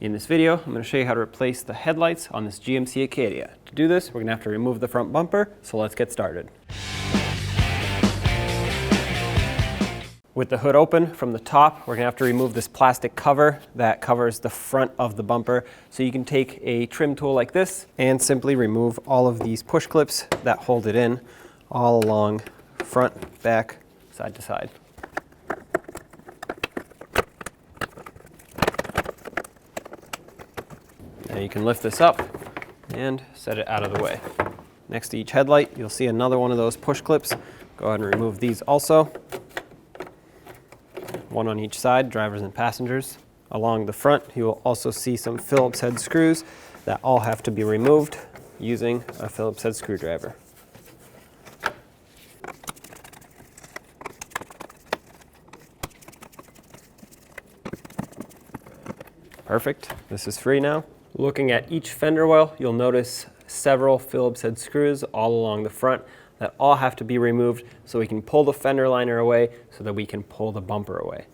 In this video, I'm going to show you how to replace the headlights on this GMC Acadia. To do this, we're going to have to remove the front bumper, so let's get started. With the hood open from the top, we're going to have to remove this plastic cover that covers the front of the bumper. So you can take a trim tool like this and simply remove all of these push clips that hold it in all along front, back, side to side. Now you can lift this up and set it out of the way. Next to each headlight, you'll see another one of those push clips. Go ahead and remove these also. One on each side, drivers and passengers. Along the front, you will also see some Phillips head screws that all have to be removed using a Phillips head screwdriver. Perfect, this is free now. Looking at each fender well, you'll notice several Phillips head screws all along the front that all have to be removed so we can pull the fender liner away so that we can pull the bumper away.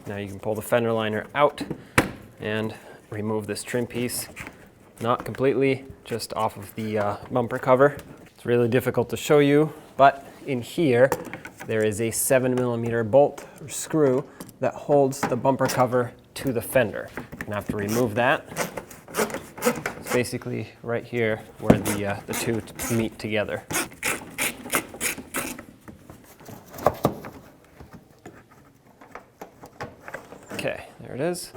Now you can pull the fender liner out and remove this trim piece, not completely, just off of the bumper cover. It's really difficult to show you, but in here there is a 7mm bolt or screw that holds the bumper cover to the fender. You're gonna have to remove that. It's basically right here where the two meet together. Okay, there it is.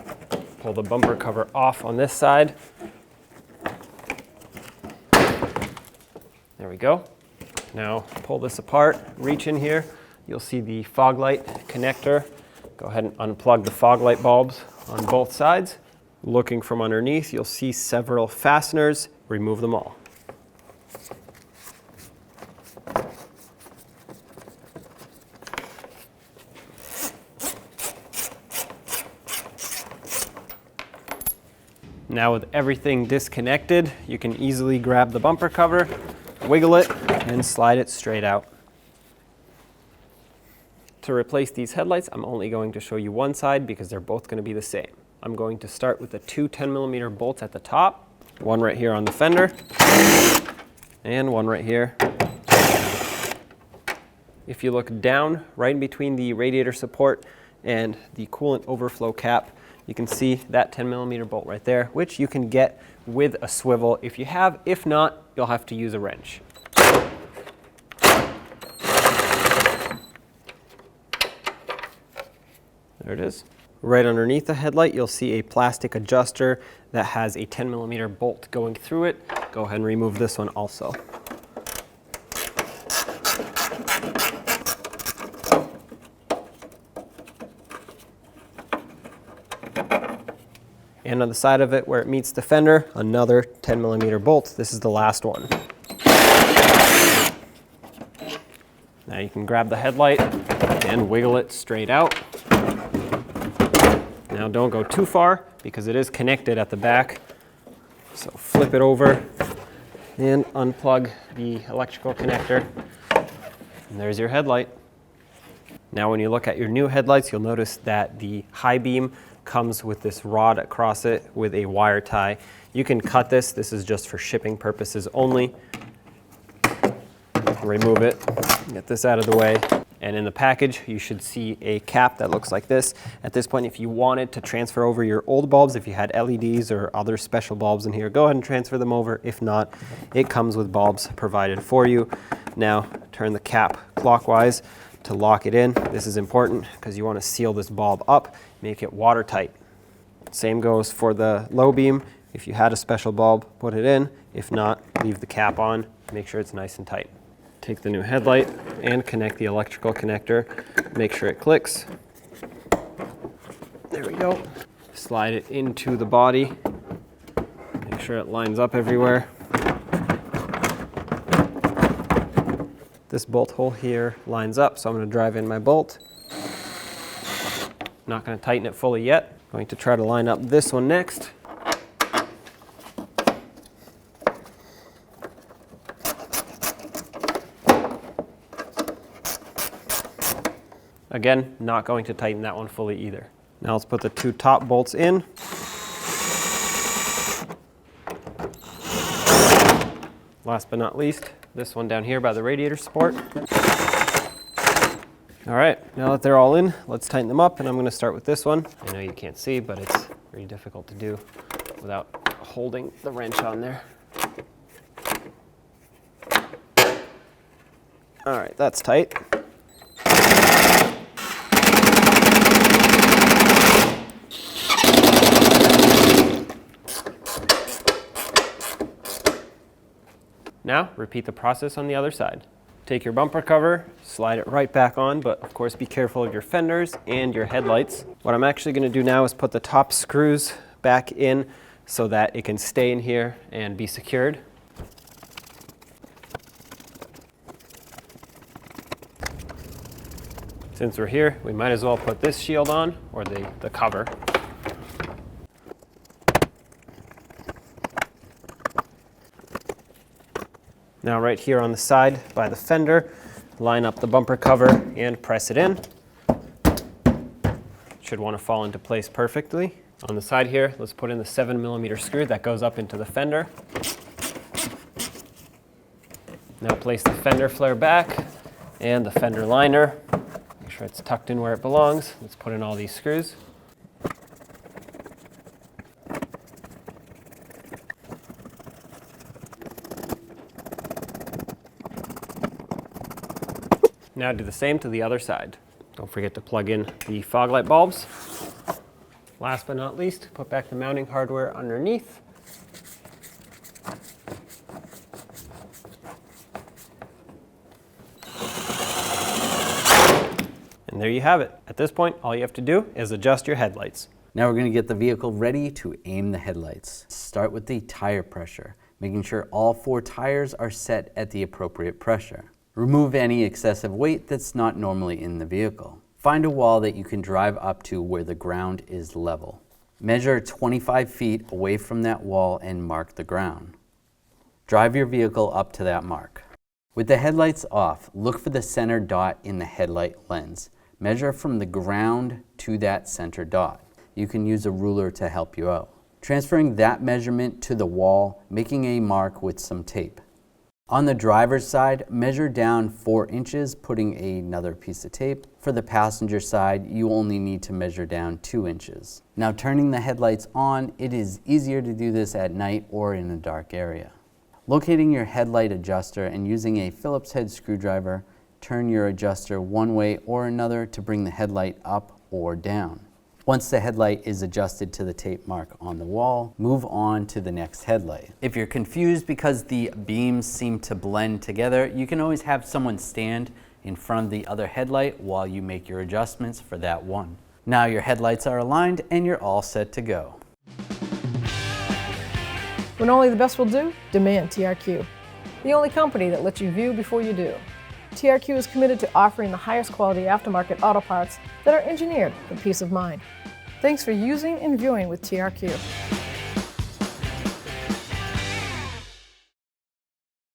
Pull the bumper cover off on this side. There we go. Now pull this apart, reach in here. You'll see the fog light connector. Go ahead and unplug the fog light bulbs on both sides. Looking from underneath, you'll see several fasteners. Remove them all. Now with everything disconnected, you can easily grab the bumper cover, wiggle it, and slide it straight out. To replace these headlights, I'm only going to show you one side because they're both going to be the same. I'm going to start with the two 10mm bolts at the top, one right here on the fender, and one right here. If you look down, right in between the radiator support and the coolant overflow cap, you can see that 10mm bolt right there, which you can get with a swivel if you have. If not, you'll have to use a wrench. There it is. Right underneath the headlight, you'll see a plastic adjuster that has a 10mm bolt going through it. Go ahead and remove this one also. And on the side of it where it meets the fender, another 10mm bolt. This is the last one. Now you can grab the headlight and wiggle it straight out. Now don't go too far because it is connected at the back. So flip it over and unplug the electrical connector. And there's your headlight. Now when you look at your new headlights, you'll notice that the high beam comes with this rod across it with a wire tie. You can cut this. This is just for shipping purposes only. Remove it, get this out of the way. And in the package, you should see a cap that looks like this. At this point, if you wanted to transfer over your old bulbs, if you had LEDs or other special bulbs in here, go ahead and transfer them over. If not, it comes with bulbs provided for you. Now, turn the cap clockwise to lock it in. This is important because you want to seal this bulb up, make it watertight. Same goes for the low beam. If you had a special bulb, put it in. If not, leave the cap on. Make sure it's nice and tight. Take the new headlight and connect the electrical connector. Make sure it clicks. There we go. Slide it into the body. Make sure it lines up everywhere. This bolt hole here lines up, so I'm going to drive in my bolt. Not going to tighten it fully yet. Going to try to line up this one next. Again, not going to tighten that one fully either. Now let's put the two top bolts in. Last but not least, this one down here by the radiator support. All right, now that they're all in, let's tighten them up, and I'm gonna start with this one. I know you can't see, but it's pretty difficult to do without holding the wrench on there. All right, that's tight. Now, repeat the process on the other side. Take your bumper cover, slide it right back on, but of course be careful of your fenders and your headlights. What I'm actually going to do now is put the top screws back in so that it can stay in here and be secured. Since we're here, we might as well put this shield on, or the cover. Now right here on the side by the fender, line up the bumper cover and press it in. Should want to fall into place perfectly. On the side here, let's put in the 7mm screw that goes up into the fender. Now place the fender flare back and the fender liner. Make sure it's tucked in where it belongs. Let's put in all these screws. Now do the same to the other side. Don't forget to plug in the fog light bulbs. Last but not least, put back the mounting hardware underneath. And there you have it. At this point, all you have to do is adjust your headlights. Now we're going to get the vehicle ready to aim the headlights. Start with the tire pressure, making sure all 4 tires are set at the appropriate pressure. Remove any excessive weight that's not normally in the vehicle. Find a wall that you can drive up to where the ground is level. Measure 25 feet away from that wall and mark the ground. Drive your vehicle up to that mark. With the headlights off, look for the center dot in the headlight lens. Measure from the ground to that center dot. You can use a ruler to help you out. Transferring that measurement to the wall, making a mark with some tape. On the driver's side, measure down 4 inches, putting another piece of tape. For the passenger side, you only need to measure down 2 inches. Now turning the headlights on, it is easier to do this at night or in a dark area. Locating your headlight adjuster and using a Phillips head screwdriver, turn your adjuster one way or another to bring the headlight up or down. Once the headlight is adjusted to the tape mark on the wall, move on to the next headlight. If you're confused because the beams seem to blend together, you can always have someone stand in front of the other headlight while you make your adjustments for that one. Now your headlights are aligned and you're all set to go. When only the best will do, demand TRQ. The only company that lets you view before you do. TRQ is committed to offering the highest quality aftermarket auto parts that are engineered for peace of mind. Thanks for using and viewing with TRQ.